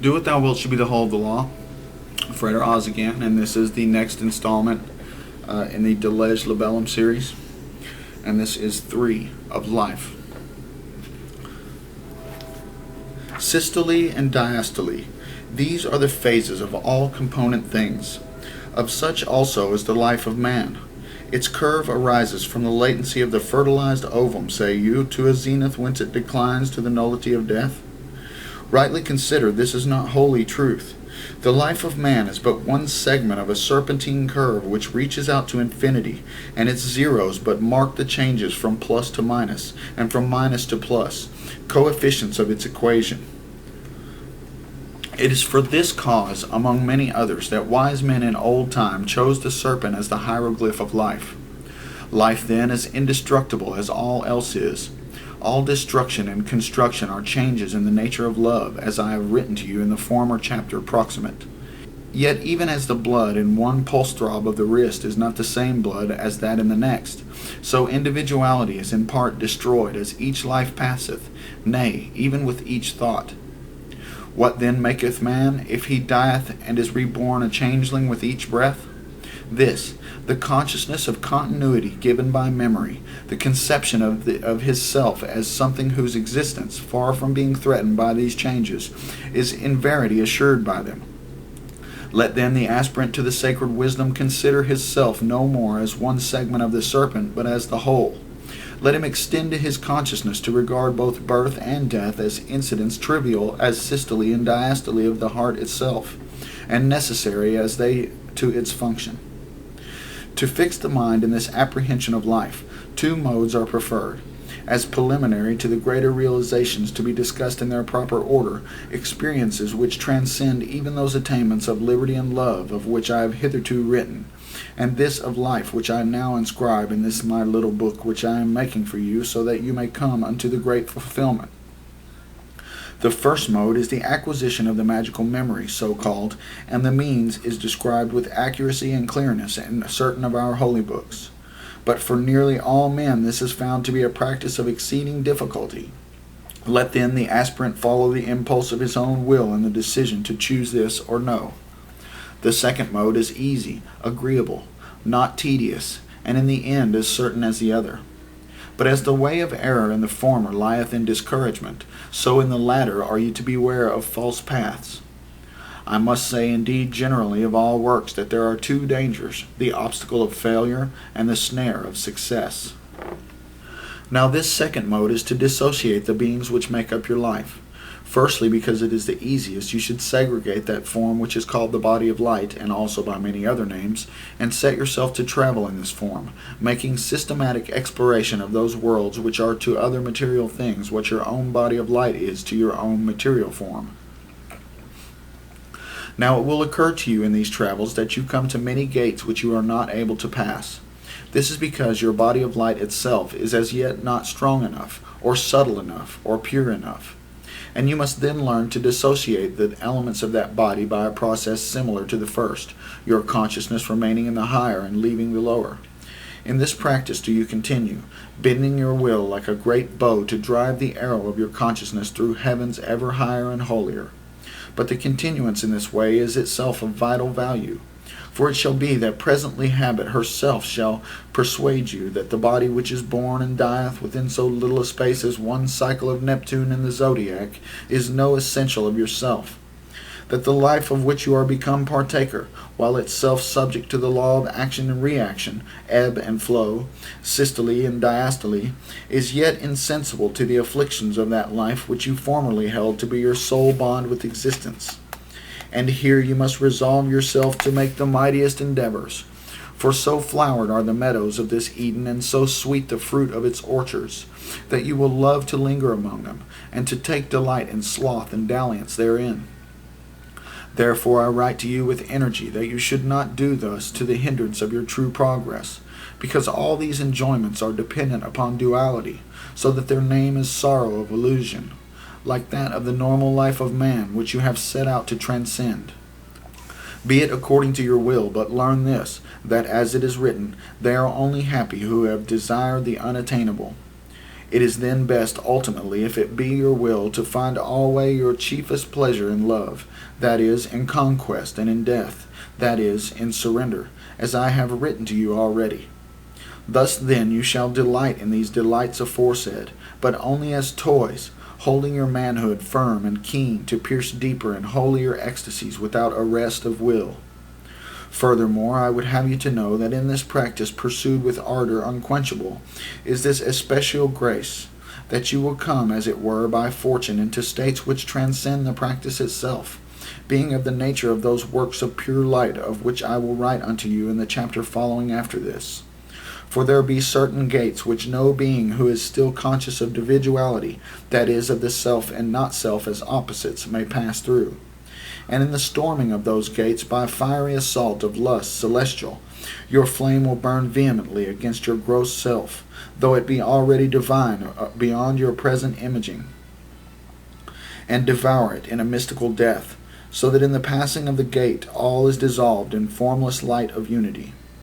Do What Thou Wilt should be the whole of the law. Freder Oz again, and this is the next installment in the Lege Lebellvm series, and this is 3 of life. Systole and diastole, these are the phases of all component things. Of such also is the life of man. Its curve arises from the latency of the fertilized ovum, say you, to a zenith whence it declines to the nullity of death. Rightly considered, this is not wholly truth. The life of man is but one segment of a serpentine curve which reaches out to infinity, and its zeros but mark the changes from plus to minus, and from minus to plus, coefficients of its equation. It is for this cause, among many others, that wise men in old time chose the serpent as the hieroglyph of life. Life, then, is indestructible as all else is. All destruction and construction are changes in the nature of love, as I have written to you in the former chapter proximate. Yet even as the blood in one pulse throb of the wrist is not the same blood as that in the next, so individuality is in part destroyed as each life passeth, nay, even with each thought. What then maketh man, if he dieth and is reborn a changeling with each breath? This, the consciousness of continuity given by memory, the conception of his self as something whose existence, far from being threatened by these changes, is in verity assured by them. Let then the aspirant to the sacred wisdom consider his self no more as one segment of the serpent, but as the whole. Let him extend to his consciousness to regard both birth and death as incidents trivial as systole and diastole of the heart itself, and necessary as they to its function. To fix the mind in this apprehension of life, 2 modes are preferred. As preliminary to the greater realizations to be discussed in their proper order, experiences which transcend even those attainments of liberty and love of which I have hitherto written, and this of life which I now inscribe in this my little book which I am making for you, so that you may come unto the great fulfillment. The first mode is the acquisition of the magical memory, so called, and the means is described with accuracy and clearness in certain of our holy books. But for nearly all men this is found to be a practice of exceeding difficulty. Let then the aspirant follow the impulse of his own will in the decision to choose this or no. The second mode is easy, agreeable, not tedious, and in the end as certain as the other. But as the way of error in the former lieth in discouragement, so in the latter are you to beware of false paths. I must say indeed generally of all works that there are 2 dangers, the obstacle of failure and the snare of success. Now this second mode is to dissociate the beings which make up your life. Firstly, because it is the easiest, you should segregate that form which is called the body of light, and also by many other names, and set yourself to travel in this form, making systematic exploration of those worlds which are to other material things what your own body of light is to your own material form. Now it will occur to you in these travels that you come to many gates which you are not able to pass. This is because your body of light itself is as yet not strong enough, or subtle enough, or pure enough. And you must then learn to dissociate the elements of that body by a process similar to the first, your consciousness remaining in the higher and leaving the lower. In this practice do you continue, bending your will like a great bow to drive the arrow of your consciousness through heavens ever higher and holier. But the continuance in this way is itself of vital value. For it shall be that presently habit herself shall persuade you that the body which is born and dieth within so little a space as one cycle of Neptune in the zodiac is no essential of yourself. That the life of which you are become partaker, while itself subject to the law of action and reaction, ebb and flow, systole and diastole, is yet insensible to the afflictions of that life which you formerly held to be your sole bond with existence. And here you must resolve yourself to make the mightiest endeavors. For so flowered are the meadows of this Eden, and so sweet the fruit of its orchards, that you will love to linger among them, and to take delight in sloth and dalliance therein. Therefore I write to you with energy that you should not do thus to the hindrance of your true progress, because all these enjoyments are dependent upon duality, so that their name is sorrow of illusion, like that of the normal life of man, which you have set out to transcend. Be it according to your will, but learn this, that as it is written, they are only happy who have desired the unattainable. It is then best ultimately, if it be your will, to find alway your chiefest pleasure in love, that is, in conquest, and in death, that is, in surrender, as I have written to you already. Thus then you shall delight in these delights aforesaid, but only as toys, holding your manhood firm and keen to pierce deeper and holier ecstasies without arrest of will. Furthermore, I would have you to know that in this practice pursued with ardor unquenchable is this especial grace, that you will come, as it were, by fortune into states which transcend the practice itself, being of the nature of those works of pure light of which I will write unto you in the chapter following after this. For there be certain gates which no being who is still conscious of individuality, that is, of the self and not self as opposites, may pass through. And in the storming of those gates by fiery assault of lust celestial, your flame will burn vehemently against your gross self, though it be already divine beyond your present imaging, and devour it in a mystical death, so that in the passing of the gate all is dissolved in formless light of unity.